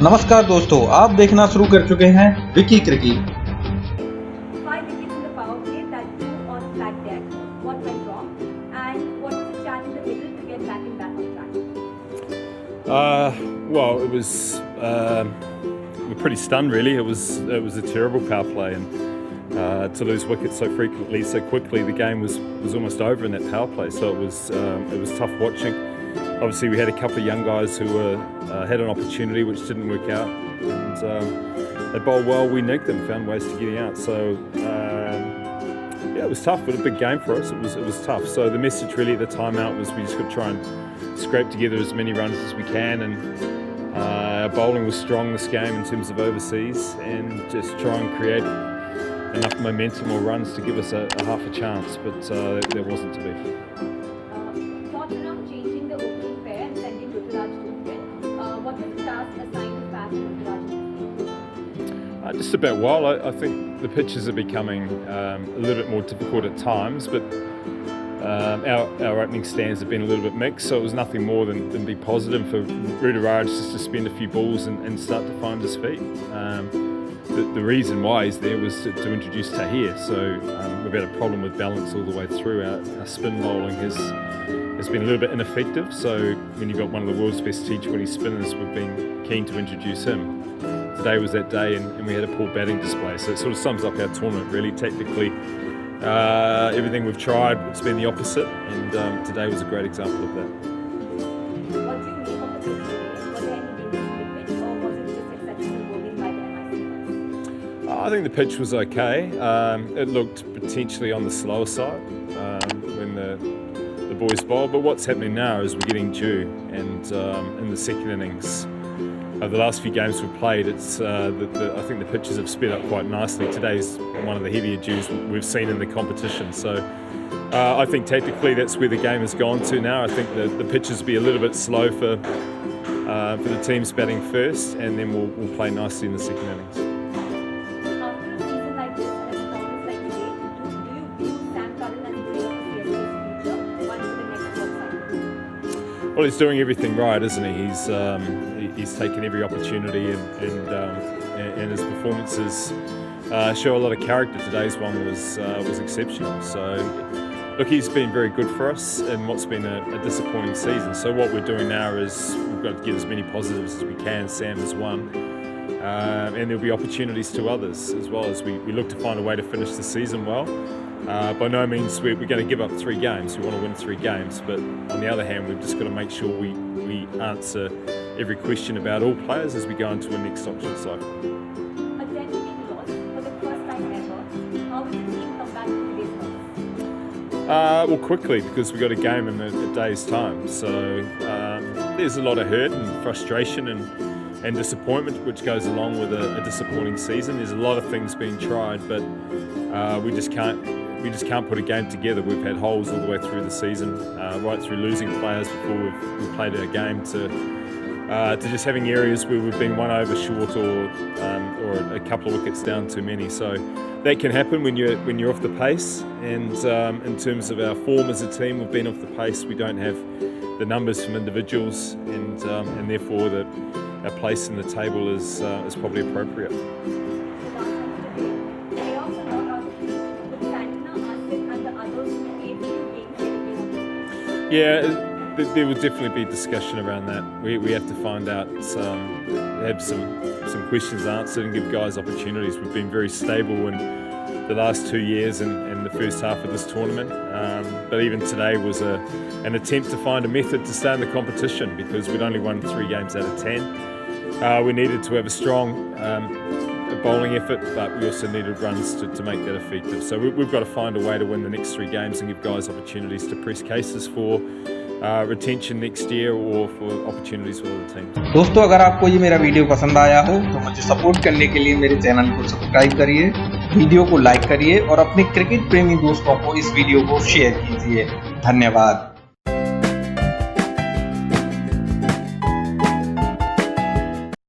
नमस्कार दोस्तों, आप देखना शुरू कर चुके हैं Vicky क्रिकी। Well, it was we're pretty stunned really. It was a terrible power play, and to lose wickets so frequently, so quickly, the game was almost over in that power play. So it was tough watching. Obviously, we had a couple of young guys who had an opportunity which didn't work out, and they bowled well. We nigged them, found ways to get out. So yeah, it was tough, but a big game for us. It was tough. So the message really at the timeout was we just got to try and scrape together as many runs as we can, and our bowling was strong this game in terms of overseas, and just try and create enough momentum or runs to give us a half a chance, but there wasn't to be. Thoughts around changing the opening pair and sending Ruturaj to wicket. What was the task assigned to Pat and Ruturaj? Just about well. I think the pitches are becoming a little bit more difficult at times, but our opening stands have been a little bit mixed, so it was nothing more than be positive for Ruturaj just to spend a few balls and start to find his feet. The reason why he's there was to introduce Tahir, so we've had a problem with balance all the way through. Our spin bowling has been a little bit ineffective, so when you've got one of the world's best T20 spinners, we've been keen to introduce him. Today was that day, and we had a poor batting display, so it sort of sums up our tournament really. Tactically, everything we've tried, it's been the opposite, and today was a great example of that. What do you make of the pitch today? Was there any changes in the pitch, or was it just exceptional bowling by the MIC guys? I think the pitch was okay. It looked potentially on the slower side when the boys bowled, but what's happening now is we're getting due, and in the second innings, the last few games we've played, I think the pitches have sped up quite nicely. Today's one of the heavier dews we've seen in the competition, so I think tactically that's where the game has gone to now. I think the pitches will be a little bit slow for the teams batting first, and then we'll play nicely in the second innings. After a season like this and a performance like today, do you view Sam Curran as a player of CSK's future, one for the next world cycle? Well, he's doing everything right, isn't he? He's taken every opportunity, and his performances show a lot of character. Today's one was exceptional. So, look, he's been very good for us in what's been a disappointing season. So what we're doing now is we've got to get as many positives as we can. Sam is one, and there'll be opportunities to others as well, as we look to find a way to finish the season well. By no means we're going to give up 3 games. We want to win 3 games, but on the other hand, we've just got to make sure we answer every question about all players as we go into a next auction cycle. A 10-wicket loss for the first time ever. How will the team come back to today's loss? Well, quickly, because we've got a game in a day's time. So there's a lot of hurt and frustration and disappointment which goes along with a disappointing season. There's a lot of things being tried, but we just can't put a game together. We've had holes all the way through the season, right through losing players before we've played our game, to just having areas where we've been one over short or a couple of wickets down too many. So that can happen when you're off the pace, and in terms of our form as a team, we've been off the pace. We don't have the numbers from individuals, and therefore our place in the table is probably appropriate. Yeah, there will definitely be discussion around that. We have to find out, have some questions answered and give guys opportunities. We've been very stable in the last 2 years and the first half of this tournament, but even today was an attempt to find a method to stay in the competition, because we'd only won 3 games out of 10. We needed to have a strong bowling effort, but we also needed runs to make that effective. So we've got to find a way to win the next 3 games and give guys opportunities to press cases for retention next year or for opportunities with other teams. दोस्तों, अगर आपको ये मेरा video पसंद आया हो तो मुझे सपोर्ट करने के लिए मेरे चैनल को सब्सक्राइब करिए, वीडियो को लाइक करिए और अपने क्रिकेट प्रेमी दोस्तों को इस वीडियो को शेयर कीजिए। धन्यवाद।